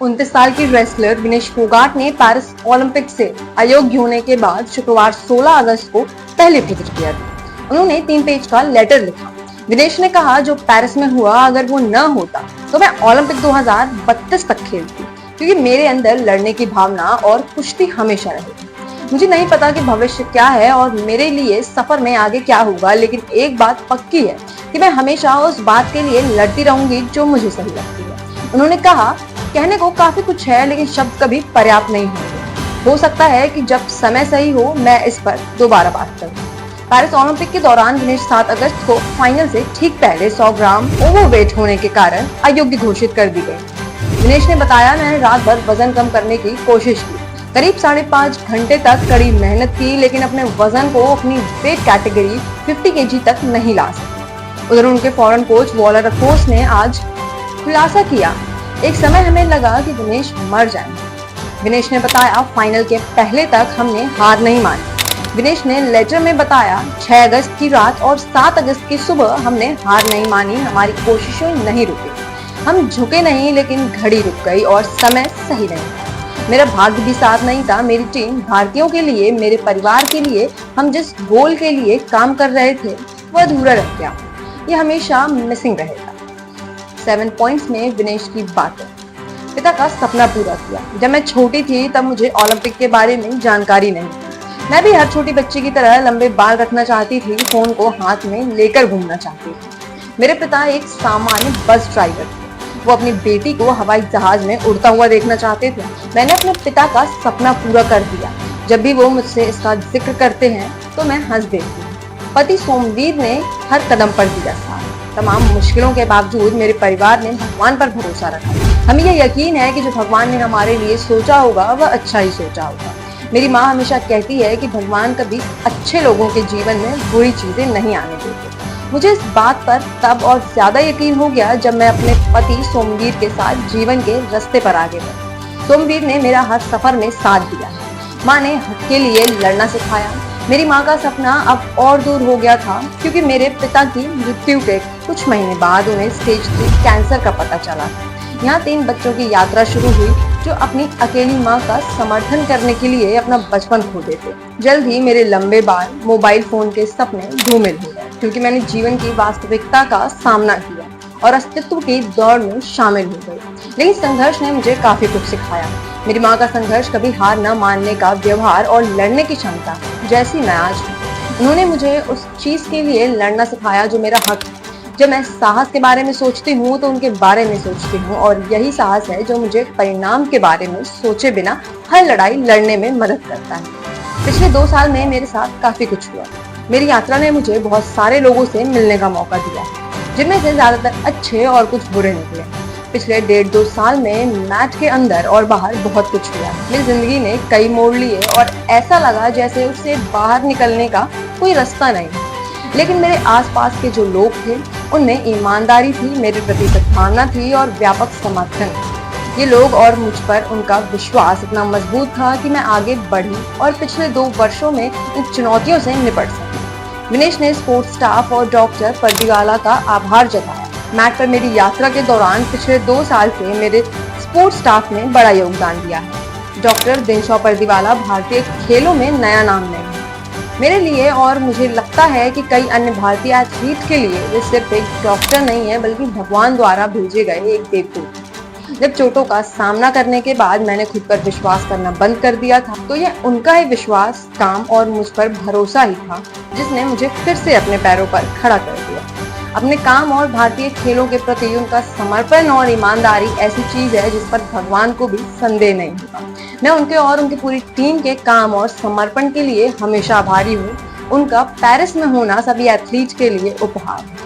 29 साल की रेसलर विनेश फोगाट ने पेरिस ओलंपिक से अयोग्य होने के बाद शुक्रवार 16 अगस्त को पहली प्रतिक्रिया दी। उन्होंने 3 पेज का लेटर लिखा। विनेश ने कहा, जो पेरिस में हुआ अगर वो न होता तो मैं ओलंपिक 2032 तक खेलती, क्योंकि मेरे अंदर लड़ने की भावना और कुश्ती हमेशा रहेगी। मुझे नहीं पता कि भविष्य क्या है और मेरे लिए सफर में आगे क्या होगा, लेकिन एक बात पक्की है कि मैं हमेशा उस बात के लिए लड़ती रहूंगी जो मुझे सही लगती है। उन्होंने कहा, कहने को काफी कुछ है, लेकिन शब्द कभी पर्याप्त नहीं होंगे। हो सकता है कि जब समय सही हो मैं इस पर दोबारा बात करूं। पेरिस ओलंपिक के दौरान विनेश 7 अगस्त को फाइनल से ठीक पहले 100 ग्राम ओवरवेट होने के कारण अयोग्य घोषित कर दी गई। विनेश ने बताया, मैंने रात भर वजन कम करने की कोशिश की, करीब 5.5 घंटे तक कड़ी मेहनत की, लेकिन अपने वजन को अपनी वेट कैटेगरी 50 kg तक नहीं ला सकी। उधर उनके फॉरेन कोच वॉलर अकोस ने आज खुलासा किया, एक समय हमें लगा कि विनेश मर जाएंगे। विनेश ने बताया, फाइनल के पहले तक हमने हार नहीं मानी। विनेश ने लेटर में बताया, 6 अगस्त की रात और 7 अगस्त की सुबह हमने हार नहीं मानी, हमारी कोशिशें नहीं रुकी, हम झुके नहीं, लेकिन घड़ी रुक गई और समय सही नहीं था। मेरा भाग्य भी साथ नहीं था। मेरी टीम, भारतीयों के लिए, मेरे परिवार के लिए, हम जिस गोल के लिए काम कर रहे थे वह अधूरा रह गया। ये हमेशा मिसिंग रहेगा। 7 पॉइंट्स में विनेश की बातें। पिता का सपना पूरा किया। जब मैं छोटी थी तब मुझे ओलंपिक के बारे में जानकारी नहीं थी। मैं भी हर छोटी बच्ची की तरह लंबे बाल रखना चाहती थी, फोन को हाथ में लेकर घूमना चाहती थी। मेरे पिता एक सामान्य बस ड्राइवर थे। वो अपनी बेटी को हवाई जहाज में उड़ता हुआ देखना चाहते थे। मैंने अपने पिता का सपना पूरा कर दिया। जब भी वो मुझसे इसका जिक्र करते हैं तो मैं हंस देती हूँ। पति सोमवीर ने हर कदम पर दिया साथ। तमाम मुश्किलों के बावजूद मेरे परिवार ने भगवान पर भरोसा रखा। हमें यह यकीन है कि जो भगवान ने हमारे लिए सोचा होगा वह अच्छा ही सोचा होगा। मेरी माँ हमेशा कहती है कि भगवान कभी अच्छे लोगों के जीवन में बुरी चीजें नहीं आने देते। मुझे इस बात पर तब और ज्यादा यकीन हो गया जब मैं अपने पति सोमवीर के साथ जीवन के रास्ते पर आगे बढ़ी। सोमवीर ने मेरा हर सफर में साथ दिया। माँ ने हक के लिए लड़ना सिखाया। मेरी माँ का सपना अब और दूर हो गया था, क्योंकि मेरे पिता की मृत्यु के कुछ महीने बाद उन्हें स्टेज 3 कैंसर का पता चला। यहाँ 3 बच्चों की यात्रा शुरू हुई, जो अपनी अकेली माँ का समर्थन करने के लिए अपना बचपन खो देते। जल्द ही मेरे लंबे बाल, मोबाइल फोन के सपने धूमिल हो गए, क्योंकि मैंने जीवन की वास्तविकता का सामना किया और अस्तित्व की दौड़ में शामिल हो गई। लेकिन संघर्ष ने मुझे काफी कुछ सिखाया। मेरी माँ का संघर्ष, कभी हार न मानने का व्यवहार और लड़ने की क्षमता, जैसी मैं आज हूँ। उन्होंने मुझे उस चीज के लिए लड़ना सिखाया जो मेरा हक है। जब मैं साहस के बारे में सोचती हूँ तो उनके बारे में सोचती हूँ, और यही साहस है जो मुझे परिणाम के बारे में सोचे बिना हर लड़ाई लड़ने में मदद करता है। पिछले 2 साल में मेरे साथ काफी कुछ हुआ। मेरी यात्रा ने मुझे बहुत सारे लोगों से मिलने का मौका दिया, जिनमें से ज्यादातर अच्छे और कुछ बुरे निकले। पिछले 1.5-2 साल में मैट के अंदर और बाहर बहुत कुछ हुआ। मेरी जिंदगी ने कई मोड़ लिए और ऐसा लगा जैसे उससे बाहर निकलने का कोई रास्ता नहीं। लेकिन मेरे आसपास के जो लोग थे उनमें ईमानदारी थी, मेरे प्रति सद्भावना थी और व्यापक समर्थन। ये लोग और मुझ पर उनका विश्वास इतना मजबूत था कि मैं आगे बढ़ी और पिछले 2 वर्षों में इन चुनौतियों से निपट सकी। विनेश ने स्पोर्ट्स स्टाफ और डॉक्टर परदीवाला का आभार जताया। मैट पर मेरी यात्रा के दौरान पिछले 2 साल से मेरे स्पोर्ट्स स्टाफ ने बड़ा योगदान दिया है। डॉक्टर दिनशॉ परदीवाला भारतीय खेलों में नया नाम नहीं है मेरे लिए, और मुझे लगता है कि कई अन्य भारतीय एथलीट के लिए वे सिर्फ एक डॉक्टर नहीं है, बल्कि भगवान द्वारा भेजे गए एक देवदूत। जब चोटों का सामना करने के बाद मैंने खुद पर विश्वास करना बंद कर दिया था, तो यह उनका ही विश्वास, काम और मुझ पर भरोसा ही था जिसने मुझे फिर से अपने पैरों पर खड़ा कर दिया। अपने काम और भारतीय खेलों के प्रति उनका समर्पण और ईमानदारी ऐसी चीज है जिस पर भगवान को भी संदेह नहीं होगा। मैं उनके और उनकी पूरी टीम के काम और समर्पण के लिए हमेशा आभारी हूँ। उनका पेरिस में होना सभी एथलीट के लिए उपहार है।